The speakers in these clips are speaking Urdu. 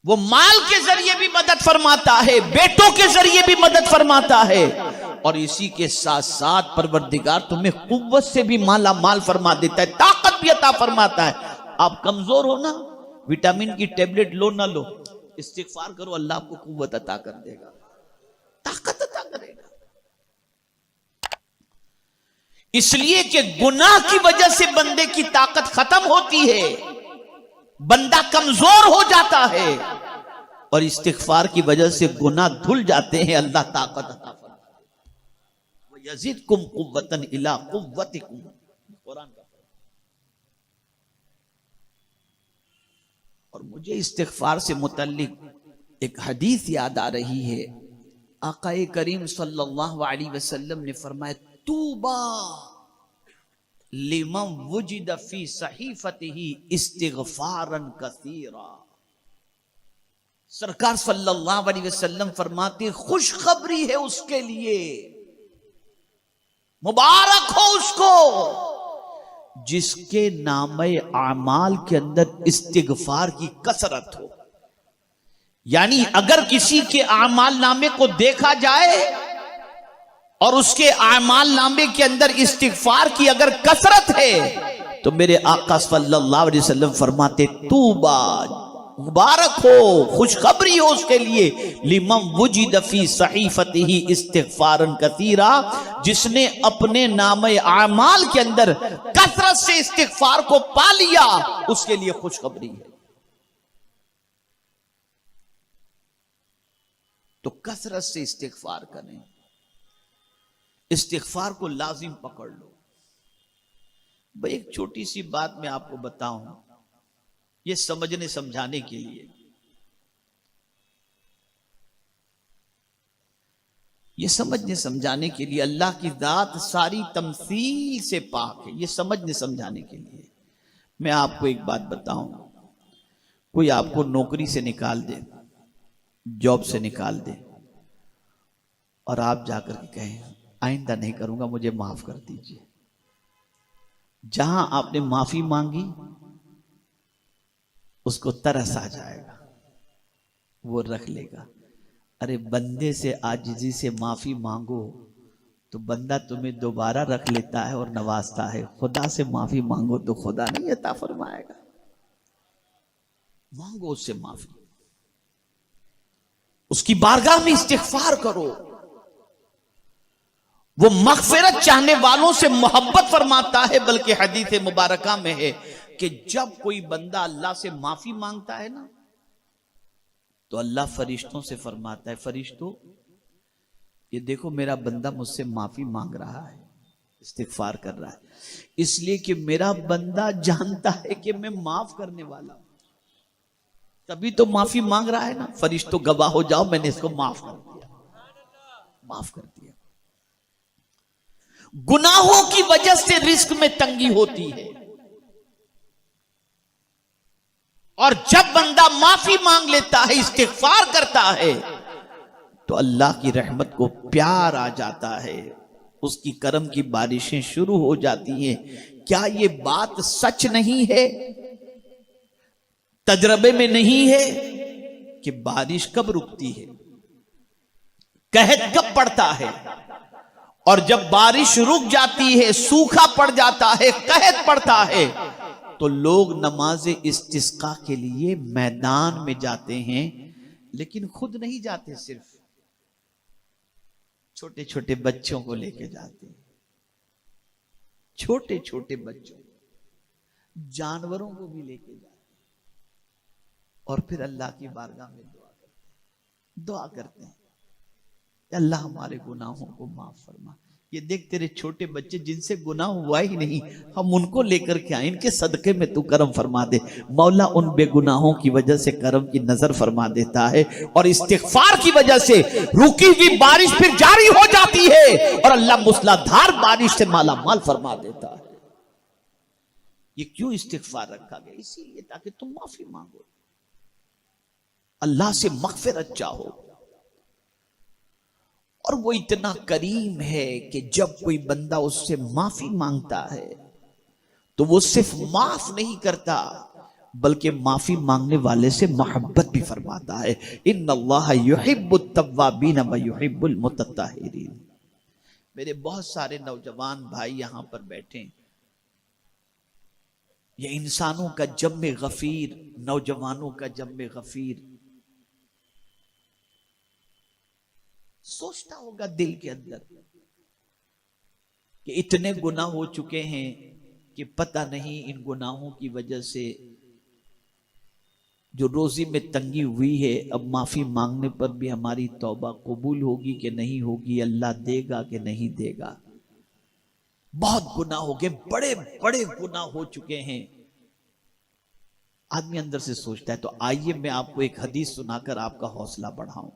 وہ مال کے ذریعے بھی مدد فرماتا ہے، بیٹوں کے ذریعے بھی مدد فرماتا ہے، اور اسی کے ساتھ ساتھ پروردگار تمہیں قوت سے بھی مالا مال فرما دیتا ہے، طاقت بھی عطا فرماتا ہے۔ آپ کمزور ہو نا، وٹامن کی ٹیبلٹ لو نہ لو، استغفار کرو، اللہ آپ کو قوت عطا کر دے گا، طاقت عطا کرے گا۔ اس لیے کہ گناہ کی وجہ سے بندے کی طاقت ختم ہوتی ہے، بندہ کمزور ہو جاتا ہے، اور استغفار کی وجہ سے گناہ دھل جاتے ہیں، اللہ طاقت عطا فرماتا ہے۔ وَيَزِدْكُمْ قُوَّةً إِلَىٰ قُوَّتِكُمْ، قرآن کا۔ اور مجھے استغفار سے متعلق ایک حدیث یاد آ رہی ہے، آقا کریم صلی اللہ علیہ وسلم نے فرمایا توبہ لمن وجد فی صحیفته استغفارا کثیرا۔ سرکار صلی اللہ علیہ وسلم فرماتے خوشخبری ہے اس کے لیے، مبارک ہو اس کو جس کے نامہ اعمال کے اندر استغفار کی کثرت ہو۔ یعنی اگر کسی کے اعمال نامے کو دیکھا جائے اور اس کے اعمال نامے کے اندر استغفار کی اگر کثرت ہے تو میرے آقا صلی اللہ علیہ وسلم فرماتے توبہ، مبارک ہو، خوشخبری ہو اس کے لیے، لمن وجد فی صحیفته استغفارا کثیرا، جس نے اپنے نامہ اعمال کے اندر کثرت سے استغفار کو پا لیا، اس کے لیے خوشخبری ہے۔ تو کثرت سے استغفار کریں، استغفار کو لازم پکڑ لو۔ بھئی ایک چھوٹی سی بات میں آپ کو بتاؤں، یہ سمجھنے سمجھانے کے لیے، یہ سمجھنے سمجھانے کے لیے، اللہ کی ذات ساری تمثیل سے پاک ہے، یہ سمجھنے سمجھانے کے لیے میں آپ کو ایک بات بتاؤں۔ کوئی آپ کو نوکری سے نکال دے، جاب سے نکال دے، اور آپ جا کر کے کہیں آئندہ نہیں کروں گا، مجھے معاف کر دیجئے۔ جہاں آپ نے معافی مانگی اس کو ترس آ جائے گا، وہ رکھ لے گا۔ ارے بندے سے عاجزی سے معافی مانگو تو بندہ تمہیں دوبارہ رکھ لیتا ہے اور نوازتا ہے، خدا سے معافی مانگو تو خدا نہیں عطا فرمائے گا۔ مانگو اس سے معافی، اس کی بارگاہ میں استغفار کرو، وہ مغفرت چاہنے والوں سے محبت فرماتا ہے۔ بلکہ حدیث مبارکہ میں ہے کہ جب کوئی بندہ اللہ سے معافی مانگتا ہے نا تو اللہ فرشتوں سے فرماتا ہے فرشتوں یہ دیکھو میرا بندہ مجھ سے معافی مانگ رہا ہے، استغفار کر رہا ہے، اس لیے کہ میرا بندہ جانتا ہے کہ میں معاف کرنے والا ہوں، تبھی تو معافی مانگ رہا ہے نا۔ فرشتوں گواہ ہو جاؤ میں نے اس کو معاف کر دیا، معاف کر دیا۔ گناہوں کی وجہ سے رزق میں تنگی ہوتی ہے، اور جب بندہ معافی مانگ لیتا ہے، استغفار کرتا ہے تو اللہ کی رحمت کو پیار آ جاتا ہے، اس کی کرم کی بارشیں شروع ہو جاتی ہیں۔ کیا یہ بات سچ نہیں ہے، تجربے میں نہیں ہے کہ بارش کب رکتی ہے، قحط کب پڑتا ہے، اور جب بارش رک جاتی ہے، سوکھا پڑ جاتا ہے، قحط پڑتا ہے، تو لوگ نماز استسقاء کے لیے میدان میں جاتے ہیں، لیکن خود نہیں جاتے، صرف چھوٹے چھوٹے بچوں کو لے کے جاتے ہیں، چھوٹے چھوٹے بچوں، جانوروں کو بھی لے کے جاتے ہیں، اور پھر اللہ کی بارگاہ میں دعا کرتے ہیں اللہ ہمارے گناہوں کو معاف فرما۔ یہ دیکھ تیرے چھوٹے بچے جن سے گناہ ہوا ہی نہیں، ہم ان کو لے کر کے آئیں، ان کے صدقے میں تو کرم فرما دے۔ مولا ان بے گناہوں کی وجہ سے کرم کی نظر فرما دیتا ہے، اور استغفار کی وجہ سے رکی ہوئی بارش پھر جاری ہو جاتی ہے، اور اللہ موسلادھار بارش سے مالا مال فرما دیتا ہے۔ یہ کیوں استغفار رکھا گیا؟ اسی لیے تاکہ تم معافی مانگو، اللہ سے مغفرت چاہو، اور وہ اتنا کریم ہے کہ جب کوئی بندہ اس سے معافی مانگتا ہے تو وہ صرف معاف نہیں کرتا بلکہ معافی مانگنے والے سے محبت بھی فرماتا ہے. ان اللہ یحب التوابین و یحب المتطہرین. میرے بہت سارے نوجوان بھائی یہاں پر بیٹھے، یہ انسانوں کا جم غفیر، نوجوانوں کا جم غفیر. سوچتا ہوگا دل کے اندر کہ اتنے گناہ ہو چکے ہیں کہ پتہ نہیں ان گناہوں کی وجہ سے جو روزی میں تنگی ہوئی ہے، اب معافی مانگنے پر بھی ہماری توبہ قبول ہوگی کہ نہیں ہوگی، اللہ دے گا کہ نہیں دے گا. بہت گناہ ہو گئے، بڑے بڑے گناہ ہو چکے ہیں. آدمی اندر سے سوچتا ہے. تو آئیے میں آپ کو ایک حدیث سنا کر آپ کا حوصلہ بڑھاؤں.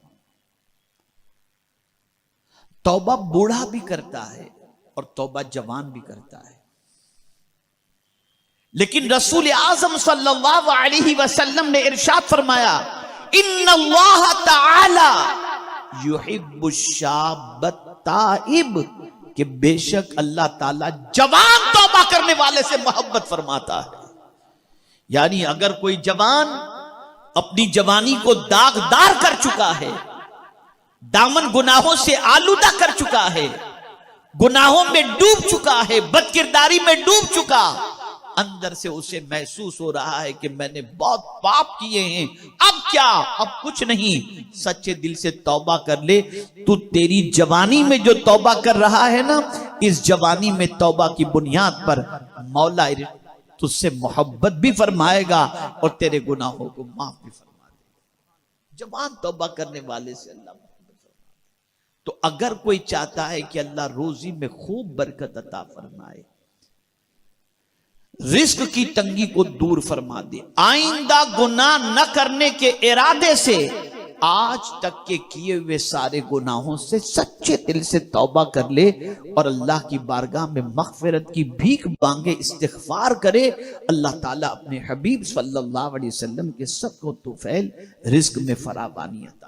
توبہ بوڑھا بھی کرتا ہے اور توبہ جوان بھی کرتا ہے، لیکن رسول اعظم صلی اللہ علیہ وسلم نے ارشاد فرمایا ان اللہ تعالی یحب الشاب التائب، کہ بے شک اللہ تعالی جوان توبہ کرنے والے سے محبت فرماتا ہے. یعنی اگر کوئی جوان اپنی جوانی کو داغدار کر چکا ہے، دامن گناہوں سے آلودہ کر چکا ہے، گناہوں میں ڈوب چکا ہے، بد کرداری میں ڈوب چکا، اندر سے اسے محسوس ہو رہا ہے کہ میں نے بہت پاپ کیے ہیں، اب کیا، اب کچھ نہیں، سچے دل سے توبہ کر لے. تو تیری جوانی میں جو توبہ کر رہا ہے نا، اس جوانی میں توبہ کی بنیاد پر مولا تجھ سے محبت بھی فرمائے گا اور تیرے گناہوں کو معاف بھی فرما دے گا. جوان توبہ کرنے والے سے اللہ محبت فرمائے. تو اگر کوئی چاہتا ہے کہ اللہ روزی میں خوب برکت عطا فرمائے، رزق کی تنگی کو دور فرما دے، آئندہ گناہ نہ کرنے کے ارادے سے آج تک کے کیے ہوئے سارے گناہوں سے سچے دل سے توبہ کر لے اور اللہ کی بارگاہ میں مغفرت کی بھیک مانگے، استغفار کرے، اللہ تعالیٰ اپنے حبیب صلی اللہ علیہ وسلم کے صدق و طفیل رزق میں فراوانی عطا